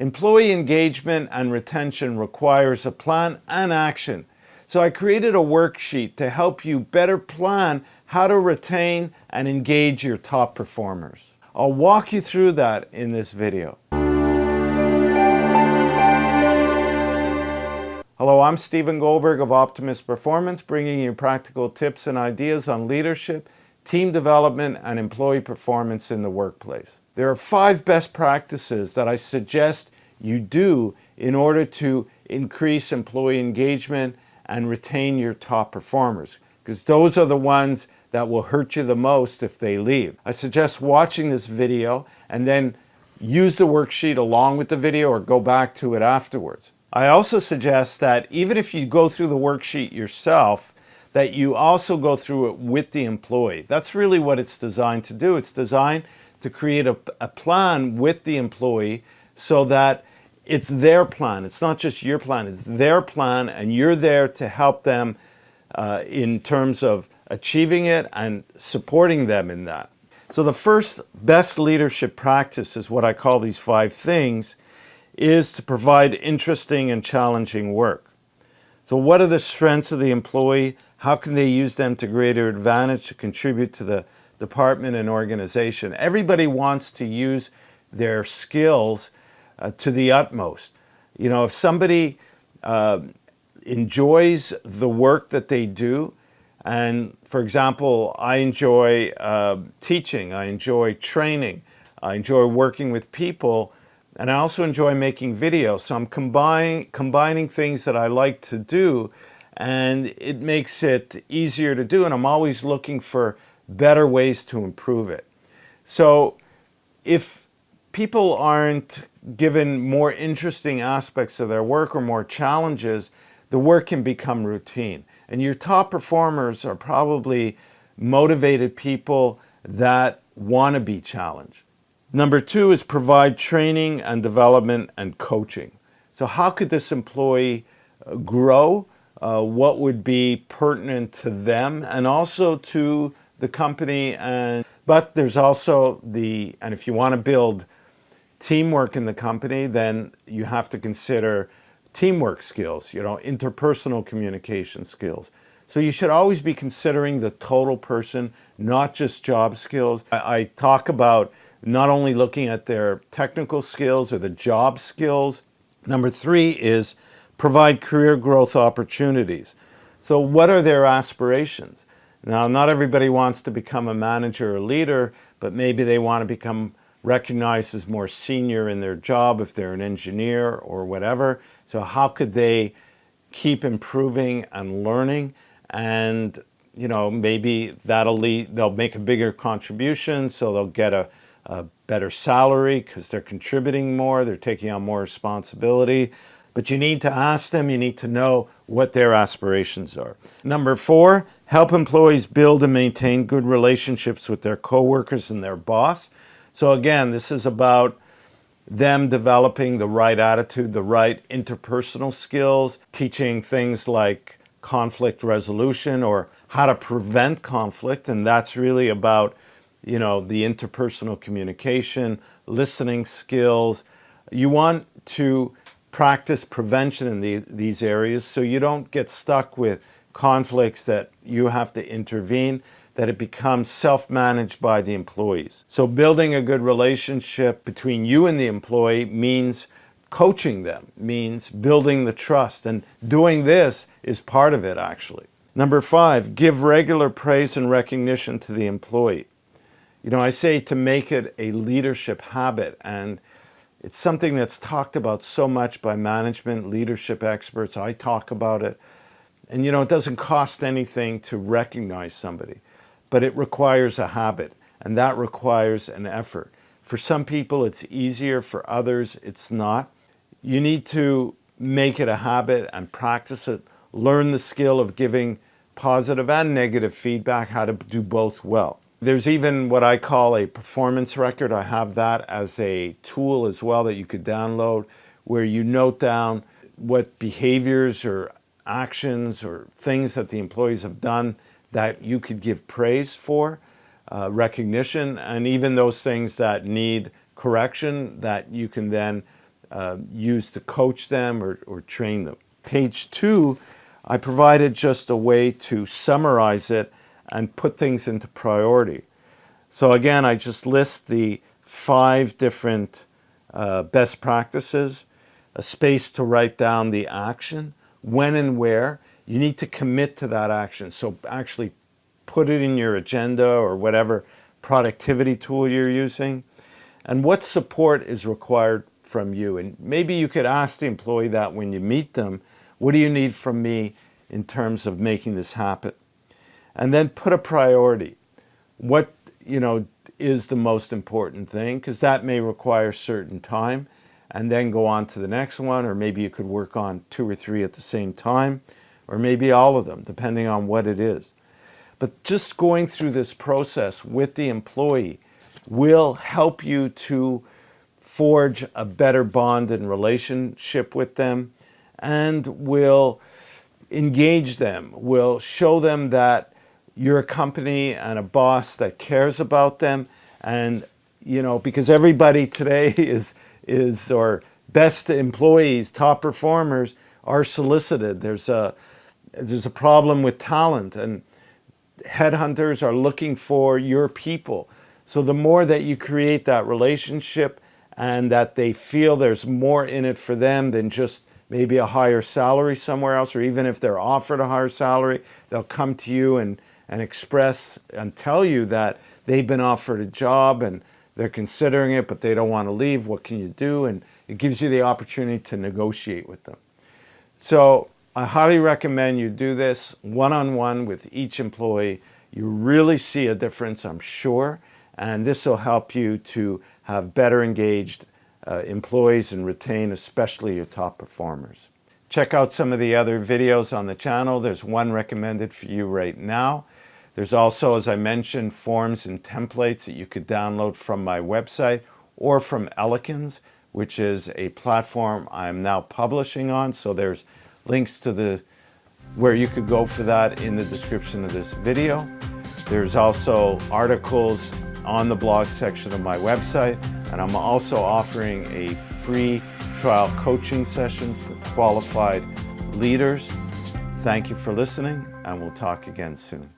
Employee engagement and retention requires a plan and action. So I created a worksheet to help you better plan how to retain and engage your top performers. I'll walk you through that in this video. Hello, I'm Goldberg of Optimus Performance, bringing you practical tips and ideas on leadership, team development, and employee performance in the workplace. There are 5 best practices that I suggest you do in order to increase employee engagement and retain your top performers, because those are the ones that will hurt you the most if they leave. I suggest watching this video and then use the worksheet along with the video or go back to it afterwards. I also suggest that even if you go through the worksheet yourself, that you also go through it with the employee. That's really what it's designed to do. It's designed to create a plan with the employee so that it's their plan. It's not just your plan, it's their plan, and you're there to help them in terms of achieving it and supporting them in that. So the first best leadership practice is what I call these 5 things, is to provide interesting and challenging work. So what are the strengths of the employee? How can they use them to greater advantage to contribute to the department and organization? Everybody wants to use their skills to the utmost. You know, if somebody enjoys the work that they do, and for example, I enjoy teaching, I enjoy training, I enjoy working with people, and I also enjoy making videos. So I'm combining things that I like to do, and it makes it easier to do, and I'm always looking for better ways to improve it. So if people aren't given more interesting aspects of their work or more challenges, the work can become routine. And your top performers are probably motivated people that want to be challenged. Number 2 is provide training and development and coaching. So how could this employee grow? What would be pertinent to them and also to the company? But there's also and if you want to build teamwork in the company, then you have to consider teamwork skills, interpersonal communication skills. So you should always be considering the total person, not just job skills. I talk about not only looking at their technical skills or the job skills. Number 3 is provide career growth opportunities. So what are their aspirations? Now, not everybody wants to become a manager or leader, but maybe they want to become recognized as more senior in their job if they're an engineer or whatever. So how could they keep improving and learning? And maybe they'll make a bigger contribution, so they'll get a better salary because they're contributing more, they're taking on more responsibility. But you need to ask them, you need to know what their aspirations are. Number 4, help employees build and maintain good relationships with their coworkers and their boss. So again, this is about them developing the right attitude, the right interpersonal skills, teaching things like conflict resolution or how to prevent conflict. And that's really about, the interpersonal communication, listening skills. You want to practice prevention in these areas so you don't get stuck with conflicts that you have to intervene, that it becomes self-managed by the employees. So building a good relationship between you and the employee means coaching them, means building the trust, and doing this is part of it actually. Number 5, give regular praise and recognition to the employee. I say to make it a leadership habit, and it's something that's talked about so much by management, leadership experts. I talk about it. And it doesn't cost anything to recognize somebody, but it requires a habit, and that requires an effort. For some people it's easier, for others it's not. You need to make it a habit and practice it. Learn the skill of giving positive and negative feedback, how to do both well. There's even what I call a performance record. I have that as a tool as well that you could download, where you note down what behaviors or actions or things that the employees have done that you could give praise for, recognition, and even those things that need correction that you can then use to coach them or train them. Page 2, I provided just a way to summarize it and put things into priority. So again, I just list the 5 different best practices, a space to write down the action, when and where. You need to commit to that action. So actually put it in your agenda or whatever productivity tool you're using. And what support is required from you. And maybe you could ask the employee that when you meet them, what do you need from me in terms of making this happen? And then put a priority. What, is the most important thing? Because that may require certain time, and then go on to the next one, or maybe you could work on 2 or 3 at the same time, or maybe all of them, depending on what it is. But just going through this process with the employee will help you to forge a better bond and relationship with them, and will engage them, will show them that you're a company and a boss that cares about them. And, because everybody today is or best employees, top performers are solicited. There's a problem with talent, and headhunters are looking for your people. So the more that you create that relationship and that they feel there's more in it for them than just maybe a higher salary somewhere else, or even if they're offered a higher salary, they'll come to you and express and tell you that they've been offered a job and they're considering it, but they don't want to leave. What can you do? And it gives you the opportunity to negotiate with them. So I highly recommend you do this one-on-one with each employee. You really see a difference, I'm sure, and this will help you to have better engaged employees and retain especially your top performers. Check out some of the other videos on the channel. There's one recommended for you right now. There's also, as I mentioned, forms and templates that you could download from my website or from Elikens, which is a platform I'm now publishing on. So there's links to where you could go for that in the description of this video. There's also articles on the blog section of my website, and I'm also offering a free trial coaching session for qualified leaders. Thank you for listening, and we'll talk again soon.